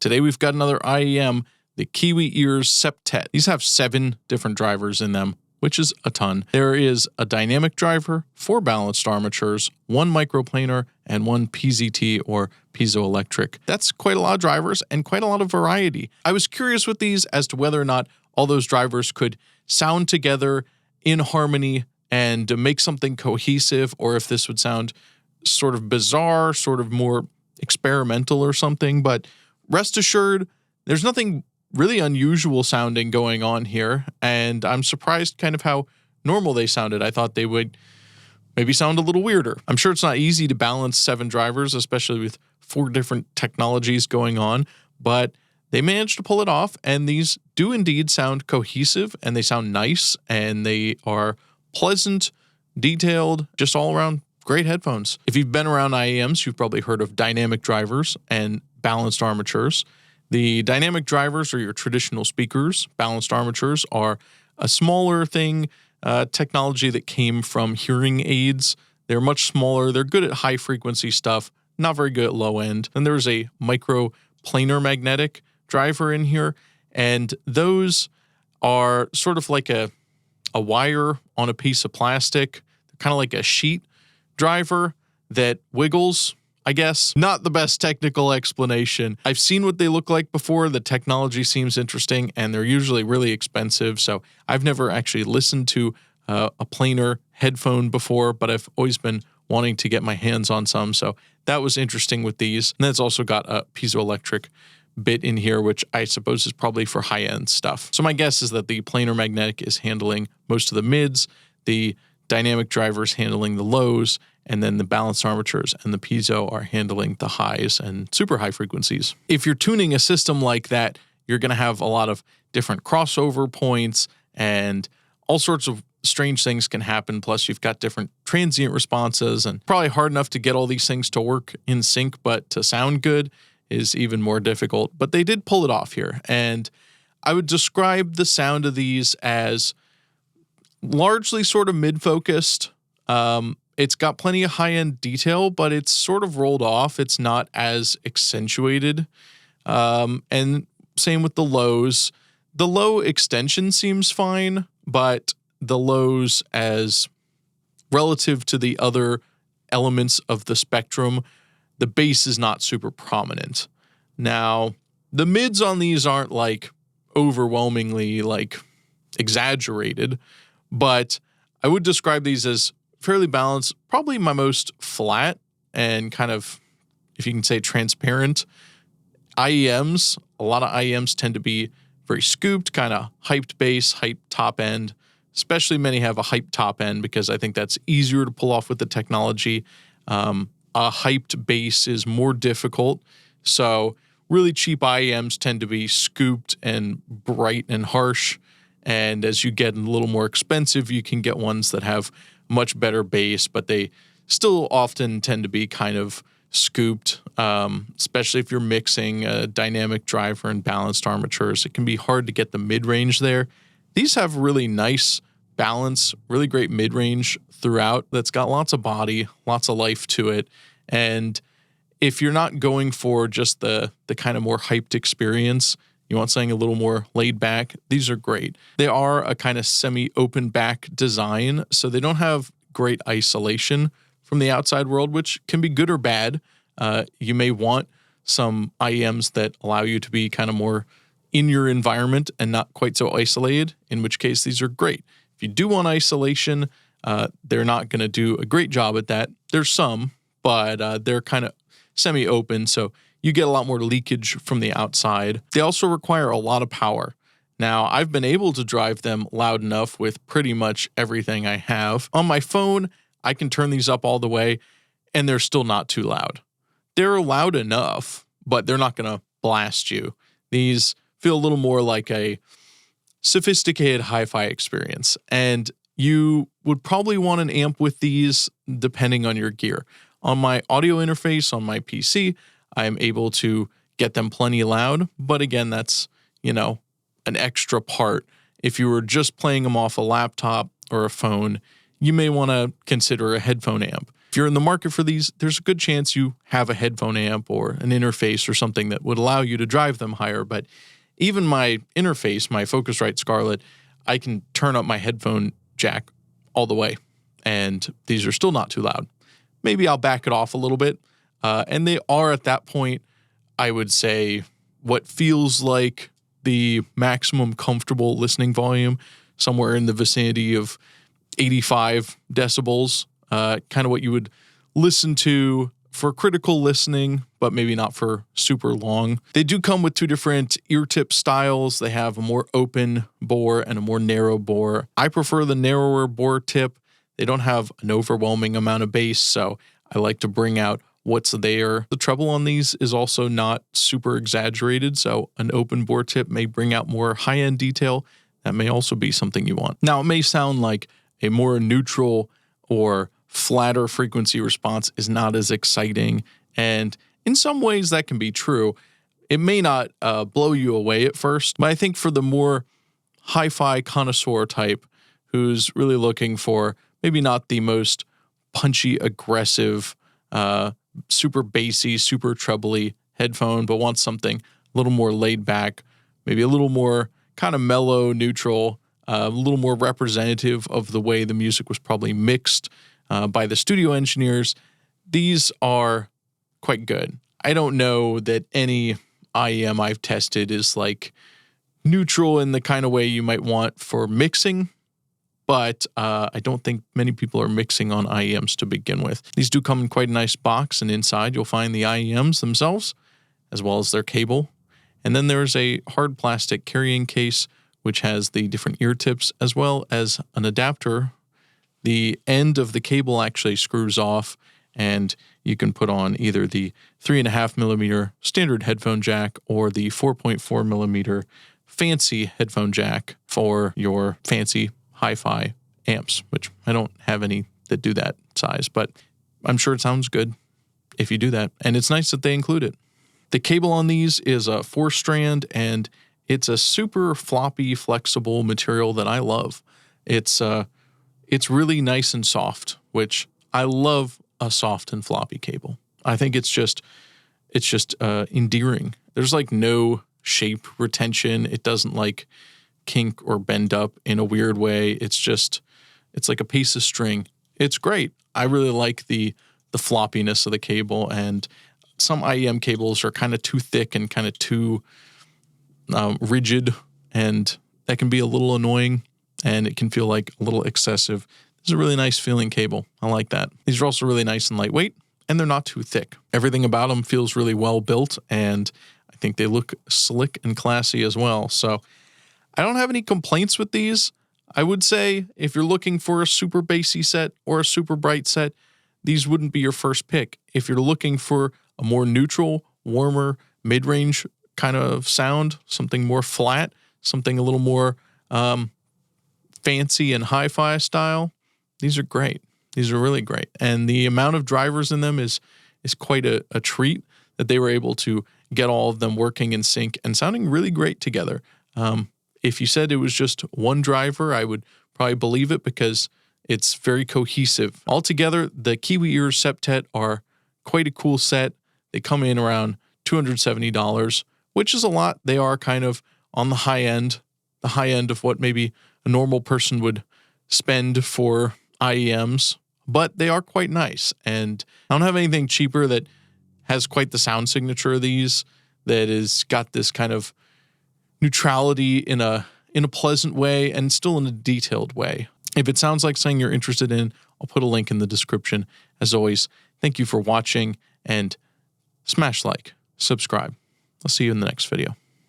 Today we've got another IEM, the KiwiEars Septet. These have 7 different drivers in them, which is a ton. There is a dynamic driver, 4 balanced armatures, 1 microplanar, and 1 PZT or piezoelectric. That's quite a lot of drivers and quite a lot of variety. I was curious with these as to whether or not all those drivers could sound together in harmony and make something cohesive, or if this would sound sort of bizarre, sort of more experimental or something. But rest assured, there's nothing really unusual sounding going on here, and I'm surprised kind of how normal they sounded. I thought they would maybe sound a little weirder. I'm sure it's not easy to balance 7 drivers, especially with 4 different technologies going on, but they managed to pull it off, and these do indeed sound cohesive, and they sound nice, and they are pleasant, detailed, just all around great headphones. If you've been around IEMs, you've probably heard of dynamic drivers and balanced armatures. The dynamic drivers are your traditional speakers. Balanced armatures are a smaller thing, technology that came from hearing aids. They're much smaller. They're good at high frequency stuff, not very good at low end. Then there's a microplanar magnetic driver in here, and those are sort of like a wire on a piece of plastic, kind of like a sheet driver that wiggles, I guess. Not the best technical explanation. I've seen what they look like before. The technology seems interesting, and they're usually really expensive, so I've never actually listened to a planar headphone before, but I've always been wanting to get my hands on some, so that was interesting with these. And then it's also got a piezoelectric bit in here, which I suppose is probably for high-end stuff. So my guess is that the planar magnetic is handling most of the mids, the dynamic drivers handling the lows, and then the balanced armatures and the piezo are handling the highs and super high frequencies. If you're tuning a system like that, you're going to have a lot of different crossover points, and all sorts of strange things can happen. Plus, you've got different transient responses, and probably hard enough to get all these things to work in sync, but to sound good is even more difficult. But they did pull it off here, and I would describe the sound of these as largely sort of mid-focused. It's got plenty of high-end detail, but it's sort of rolled off. It's not as accentuated. And same with the lows. The low extension seems fine, but the lows as relative to the other elements of the spectrum, the bass is not super prominent. Now, the mids on these aren't like overwhelmingly like exaggerated, but I would describe these as fairly balanced, probably my most flat and kind of, if you can say, transparent IEMs. A lot of IEMs tend to be very scooped, kind of hyped bass, hyped top end, especially many have a hyped top end because I think that's easier to pull off with the technology. A hyped bass is more difficult. So really cheap IEMs tend to be scooped and bright and harsh. And as you get a little more expensive, you can get ones that have much better bass, but they still often tend to be kind of scooped, especially if you're mixing a dynamic driver and balanced armatures. It can be hard to get the mid-range there. These have really nice balance, really great mid-range throughout that's got lots of body, lots of life to it. And if you're not going for just the kind of more hyped experience, you want something a little more laid back, these are great. They are a kind of semi-open back design, so they don't have great isolation from the outside world, which can be good or bad. You may want some IEMs that allow you to be kind of more in your environment and not quite so isolated, in which case these are great. If you do want isolation, they're not going to do a great job at that. There's some, but they're kind of semi-open, so you get a lot more leakage from the outside. They also require a lot of power. Now, I've been able to drive them loud enough with pretty much everything I have. On my phone, I can turn these up all the way, and they're still not too loud. They're loud enough, but they're not going to blast you. These feel a little more like a sophisticated hi-fi experience, and you would probably want an amp with these depending on your gear. On my audio interface on my PC, I am able to get them plenty loud, but again, that's, an extra part. If you were just playing them off a laptop or a phone, you may want to consider a headphone amp. If you're in the market for these, there's a good chance you have a headphone amp or an interface or something that would allow you to drive them higher. But even my interface, my Focusrite Scarlett, I can turn up my headphone jack all the way, and these are still not too loud. Maybe I'll back it off a little bit. And they are at that point, I would say, what feels like the maximum comfortable listening volume, somewhere in the vicinity of 85 decibels, kind of what you would listen to for critical listening, but maybe not for super long. They do come with two different ear tip styles. They have a more open bore and a more narrow bore. I prefer the narrower bore tip. They don't have an overwhelming amount of bass, so I like to bring out what's there. The treble on these is also not super exaggerated, so an open bore tip may bring out more high-end detail. That may also be something you want. Now, it may sound like a more neutral or flatter frequency response is not as exciting, and in some ways that can be true. It may not blow you away at first, but I think for the more hi-fi connoisseur type who's really looking for maybe not the most punchy, aggressive, super bassy, super trebly headphone, but wants something a little more laid back, maybe a little more kind of mellow, neutral, a little more representative of the way the music was probably mixed by the studio engineers. These are quite good. I don't know that any IEM I've tested is like neutral in the kind of way you might want for mixing, but I don't think many people are mixing on IEMs to begin with. These do come in quite a nice box, and inside you'll find the IEMs themselves, as well as their cable. And then there's a hard plastic carrying case, which has the different ear tips, as well as an adapter. The end of the cable actually screws off, and you can put on either the 3.5 millimeter standard headphone jack or the 4.4 millimeter fancy headphone jack for your fancy hi-fi amps, which I don't have any that do that size, but I'm sure it sounds good if you do that. And it's nice that they include it. The cable on these is a 4-strand, and it's a super floppy, flexible material that I love. It's really nice and soft, which I love a soft and floppy cable. I think it's just endearing. There's like no shape retention. It doesn't like kink or bend up in a weird way. It's like a piece of string. It's great. I really like the floppiness of the cable, and some IEM cables are kind of too thick and kind of too rigid, and that can be a little annoying, and it can feel like a little excessive. This is a really nice feeling cable. I like that. These are also really nice and lightweight, and they're not too thick. Everything about them feels really well built, and I think they look slick and classy as well. So I don't have any complaints with these. I would say if you're looking for a super bassy set or a super bright set, these wouldn't be your first pick. If you're looking for a more neutral, warmer, mid-range kind of sound, something more flat, something a little more fancy and hi-fi style, these are great. These are really great. And the amount of drivers in them is quite a treat that they were able to get all of them working in sync and sounding really great together. If you said it was just one driver, I would probably believe it because it's very cohesive. Altogether, the KiwiEars Septet are quite a cool set. They come in around $270, which is a lot. They are kind of on the high end of what maybe a normal person would spend for IEMs, but they are quite nice. And I don't have anything cheaper that has quite the sound signature of these, that has got this kind of neutrality in a pleasant way and still in a detailed way. If it sounds like something you're interested in, I'll put a link in the description. As always, thank you for watching, and smash like, subscribe. I'll see you in the next video.